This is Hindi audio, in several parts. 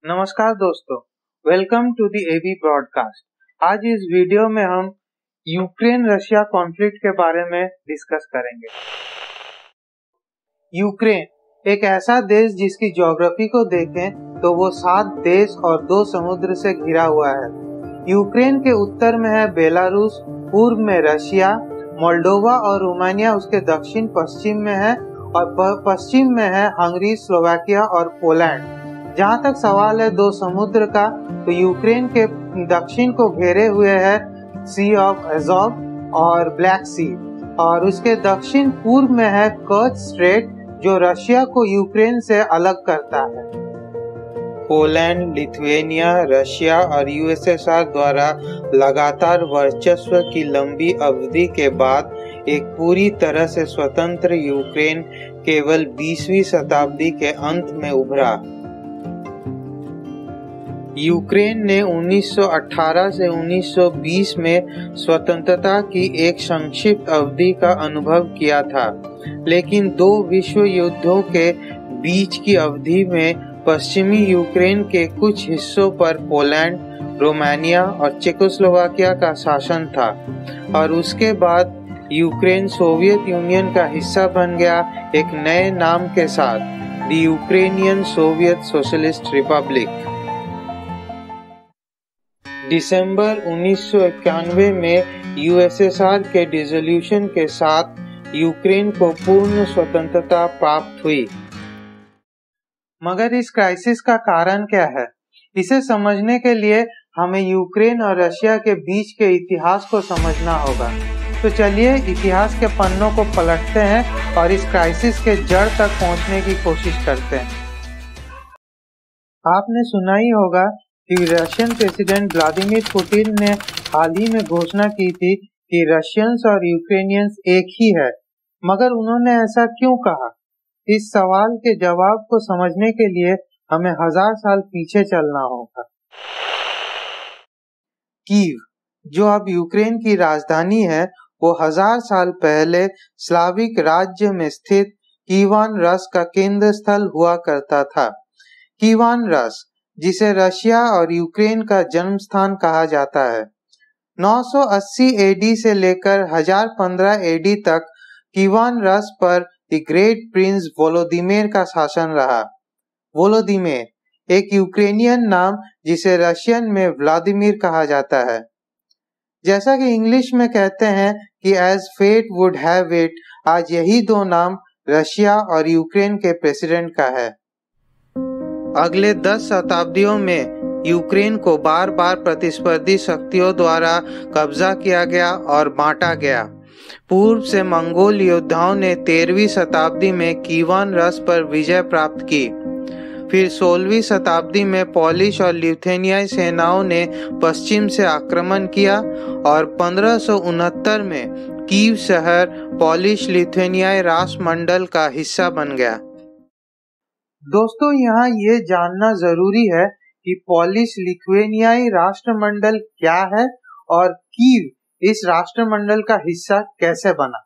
नमस्कार दोस्तों, welcome to the AB broadcast. आज इस वीडियो में हम यूक्रेन रशिया कॉन्फ्लिक्ट के बारे में डिस्कस करेंगे। यूक्रेन एक ऐसा देश जिसकी ज्योग्राफी को देखें तो वो 7 देश और 2 समुद्र से घिरा हुआ है। यूक्रेन के उत्तर में है बेलारूस, पूर्व में रशिया, मोल्डोवा और रोमानिया उसके दक्षिण पश्चिम में है और पश्चिम में है हंगरी, स्लोवाकिया और पोलैंड। जहाँ तक सवाल है 2 समुद्र का, तो यूक्रेन के दक्षिण को घेरे हुए है सी ऑफ अज़ोव और ब्लैक सी, और उसके दक्षिण पूर्व में है कर्च स्ट्रेट जो रशिया को यूक्रेन से अलग करता है। पोलैंड, लिथुआनिया, रशिया और यूएसएसआर द्वारा लगातार वर्चस्व की लंबी अवधि के बाद एक पूरी तरह से स्वतंत्र यूक्रेन केवल 20वीं शताब्दी के अंत में उभरा। यूक्रेन ने 1918 से 1920 में स्वतंत्रता की एक संक्षिप्त अवधि का अनुभव किया था, लेकिन 2 विश्व युद्धों के बीच की अवधि में पश्चिमी यूक्रेन के कुछ हिस्सों पर पोलैंड, रोमानिया और चेकोस्लोवाकिया का शासन था, और उसके बाद यूक्रेन सोवियत यूनियन का हिस्सा बन गया एक नए नाम के साथ, the Ukrainian Soviet Socialist Republic. दिसंबर 1991 में यूएसएसआर के डिसोल्यूशन के साथ यूक्रेन को पूर्ण स्वतंत्रता प्राप्त हुई। मगर इस क्राइसिस का कारण क्या है? इसे समझने के लिए हमें यूक्रेन और रशिया के बीच के इतिहास को समझना होगा। तो चलिए इतिहास के पन्नों को पलटते हैं और इस क्राइसिस के जड़ तक पहुंचने की कोशिश करते हैं। आपने सुना ही होगा कि रशियन प्रेसिडेंट व्लादिमीर पुतिन ने हाल ही में घोषणा की थी कि रशियंस और यूक्रेनियंस एक ही है। मगर उन्होंने ऐसा क्यों कहा? इस सवाल के जवाब को समझने के लिए हमें 1000 साल पीछे चलना होगा। कीव, जो अब यूक्रेन की राजधानी है, वो 1000 साल पहले स्लाविक राज्य में स्थित कीवान रस का केंद्र स्थल हुआ करता था। कीवान रस, जिसे रशिया और यूक्रेन का जन्म स्थान कहा जाता है, 980 एडी से लेकर 1015 एडी तक कीवान रस पर द ग्रेट प्रिंस वोलोदिमीर का शासन रहा। वोलोदिमीर एक यूक्रेनियन नाम जिसे रशियन में व्लादिमीर कहा जाता है। जैसा कि इंग्लिश में कहते हैं कि as fate would have it, आज यही 2 नाम रशिया और यूक्रेन के प्रेसिडेंट का है। अगले 10 शताब्दियों में यूक्रेन को बार बार प्रतिस्पर्धी शक्तियों द्वारा कब्जा किया गया और बांटा गया। पूर्व से मंगोल योद्धाओं ने 13वीं शताब्दी में कीवान रस पर विजय प्राप्त की। फिर 16वीं शताब्दी में पोलिश और लिथुआनियाई सेनाओं ने पश्चिम से आक्रमण किया और 1569 में कीव शहर पोलिश लिथुआनियाई राष्ट्रमंडल का हिस्सा बन गया। दोस्तों, यहाँ ये जानना जरूरी है कि पोलिश लिथुआनियाई राष्ट्रमंडल क्या है और कीव इस राष्ट्रमंडल का हिस्सा कैसे बना।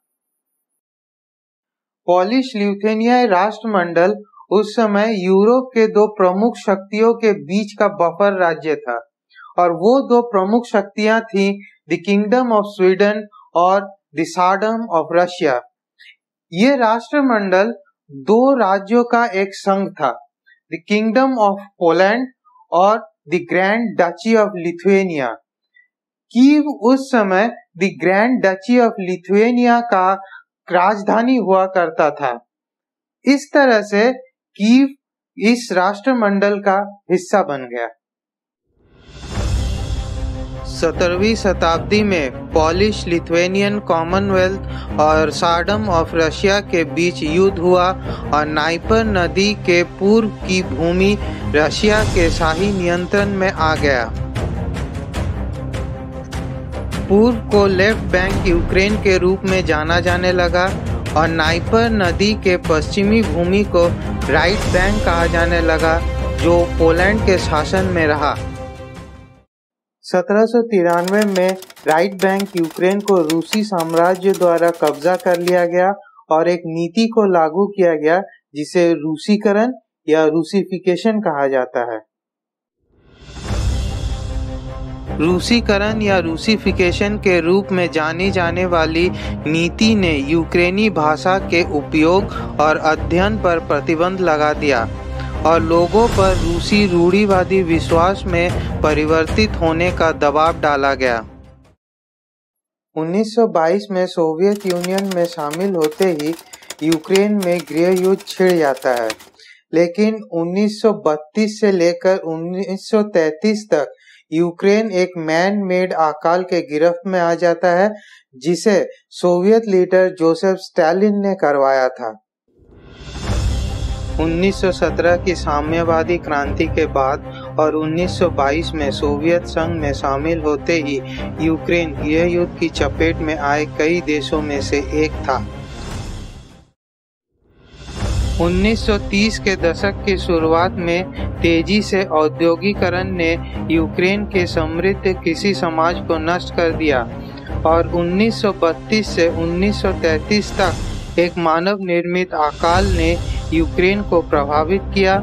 पोलिश लिथुआनियाई राष्ट्रमंडल उस समय यूरोप के 2 प्रमुख शक्तियों के बीच का बफर राज्य था, और वो 2 प्रमुख शक्तियां थीं द किंगडम ऑफ स्वीडन और द सार्डम ऑफ रशिया। ये राष्ट्रमंडल 2 राज्यों का एक संघ था, द किंगडम ऑफ पोलैंड और the grand duchy of Lithuania. Kyiv उस समय the grand duchy of Lithuania का राजधानी हुआ करता था। इस तरह से कीव इस राष्ट्रमंडल का हिस्सा बन गया। 17वीं शताब्दी में पोलिश लिथुएनियन कॉमनवेल्थ और सार्डम ऑफ रशिया के बीच युद्ध हुआ और नाइपर नदी के पूर्व की भूमि रशिया के शाही नियंत्रण में आ गया। पूर्व को लेफ्ट बैंक यूक्रेन के रूप में जाना जाने लगा और नाइपर नदी के पश्चिमी भूमि को राइट बैंक कहा जाने लगा, जो पोलैंड के शासन में रहा। 1793 में राइट बैंक यूक्रेन को रूसी साम्राज्य द्वारा कब्जा कर लिया गया और एक नीति को लागू किया गया जिसे रूसीकरण या रूसीफिकेशन कहा जाता है। रूसीकरण या रूसीफिकेशन के रूप में जानी जाने वाली नीति ने यूक्रेनी भाषा के उपयोग और अध्ययन पर प्रतिबंध लगा दिया और लोगों पर रूसी रूढ़िवादी विश्वास में परिवर्तित होने का दबाव डाला गया। 1922 में सोवियत यूनियन में शामिल होते ही यूक्रेन में गृह युद्ध छिड़ जाता है, लेकिन 1932 से लेकर 1933 तक यूक्रेन एक मैन मेड अकाल के गिरफ्त में आ जाता है, जिसे सोवियत लीडर जोसेफ स्टालिन ने करवाया था। 1917 की साम्यवादी क्रांति के बाद और 1922 में सोवियत संघ में शामिल होते ही यूक्रेन गृह युद्ध की चपेट में आए कई देशों में से एक था। 1930 के दशक की शुरुआत में तेजी से औद्योगिकरण ने यूक्रेन के समृद्ध कृषि समाज को नष्ट कर दिया और 1932 से 1933 तक एक मानव निर्मित अकाल ने यूक्रेन को प्रभावित किया,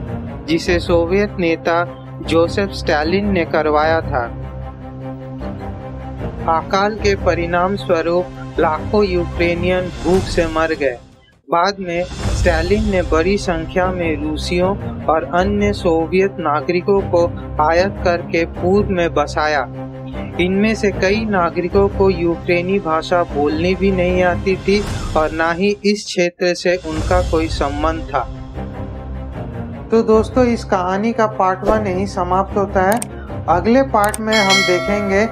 जिसे सोवियत नेता जोसेफ स्टालिन ने करवाया था। अकाल के परिणाम स्वरूप लाखों यूक्रेनियन भूख से मर गए। बाद में स्टालिन ने बड़ी संख्या में रूसियों और अन्य सोवियत नागरिकों को आयात करके पूर्व में बसाया। इनमें से कई नागरिकों को यूक्रेनी भाषा बोलनी भी नहीं आती थी और ना ही इस क्षेत्र से उनका कोई संबंध था। तो दोस्तों, इस कहानी का पार्ट 1 यहीं समाप्त होता है। अगले पार्ट में हम देखेंगे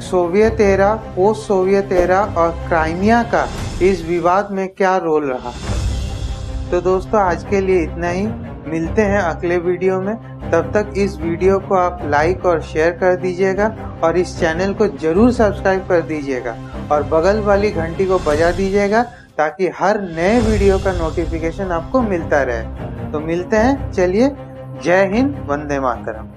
Soviet era, post Soviet era और क्राइमिया का इस विवाद में क्या रोल रहा। तो दोस्तों, आज के लिए इतना ही। मिलते हैं अगले वीडियो में। तब तक इस वीडियो को आप लाइक और शेयर कर दीजिएगा और इस चैनल को जरूर सब्सक्राइब कर दीजिएगा और बगल वाली घंटी को बजा दीजिएगा ताकि हर नए वीडियो का नोटिफिकेशन आपको मिलता रहे। तो मिलते हैं। चलिए, जय हिंद, वंदे मातरम।